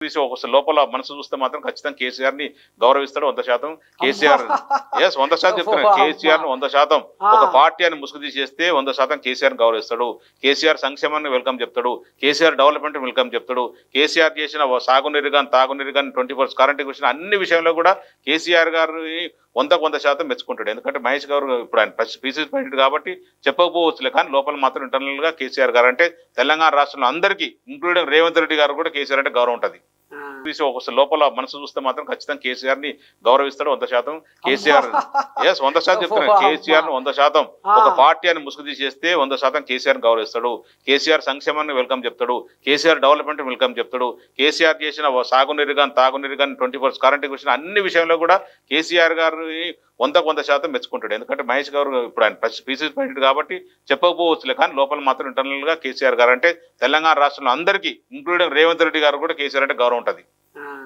తీసి ఒక లోపల మనసు చూస్తే మాత్రం ఖచ్చితంగా కేసీఆర్ ని గౌరవిస్తాడు 100%. అమ్మా! కేసీఆర్ 100% చెప్తున్నాను. అమ్మా! కేసీఆర్ ను 100% ఆ! ఒక పార్టీ అని ముసుగు తీసేస్తే 100% కేసీఆర్ ని గౌరవిస్తాడు. కేసీఆర్ సంక్షేమాన్ని వెల్కమ్ చెప్తాడు. కేసీఆర్ డెవలప్మెంట్ వెల్కమ్ చెప్తాడు. కేసీఆర్ చేసిన సాగునీరు కానీ తాగునీరు కానీ 24 కరెంట్ విషయం అన్ని విషయంలో కూడా కేసీఆర్ గారిని 100% మెచ్చుకుంటాడు. ఎందుకంటే మహేష్ గారు ఇప్పుడు ఆయన పీసీసీ ప్రెసిడెంట్ కాబట్టి చెప్పకపోవచ్చులే, కానీ లోపల మాత్రం ఇంటర్నల్ గా కేసీఆర్ గారు అంటే తెలంగాణ రాష్ట్రంలో అందరికీ ఇంక్లూడింగ్ రేవంత్ రెడ్డి గారు కూడా కేసీఆర్ అంటే గౌరవం ఉంటుంది. ఆ! తీసి ఒక లోపల మనసు చూస్తే మాత్రం ఖచ్చితంగా కేసీఆర్ ని గౌరవిస్తాడు 100%. కేసీఆర్ అమ్మా! 100% చెప్తున్నాను. అమ్మా! కేసీఆర్ ను 100% ఆ! ఒక పార్టీ అని ముసుగు తీసేస్తే 100% కేసీఆర్ ని గౌరవిస్తాడు. కేసీఆర్ సంక్షేమాన్ని వెల్కమ్ చెప్తాడు. కేసీఆర్ డెవలప్మెంట్ వెల్కమ్ చెప్తాడు. కేసీఆర్ చేసిన సాగునీరు కానీ తాగునీరు కానీ 24 కరెంట్ విషయం అన్ని విషయంలో కూడా కేసీఆర్ గారిని 100% మెచ్చుకుంటాడు. ఎందుకంటే మహేష్ గారు ఇప్పుడు ఆయన పీసీసీ ప్రెసిడెంట్ కాబట్టి చెప్పకపోవచ్చులే, కానీ లోపల మాత్రం ఇంటర్నల్ గా కేసీఆర్ గారు అంటే తెలంగాణ రాష్ట్రంలో అందరికీ ఇంక్లూడింగ్ రేవంత్ రెడ్డి గారు కూడా కేసీఆర్ అంటే గౌరవం ఉంటుంది.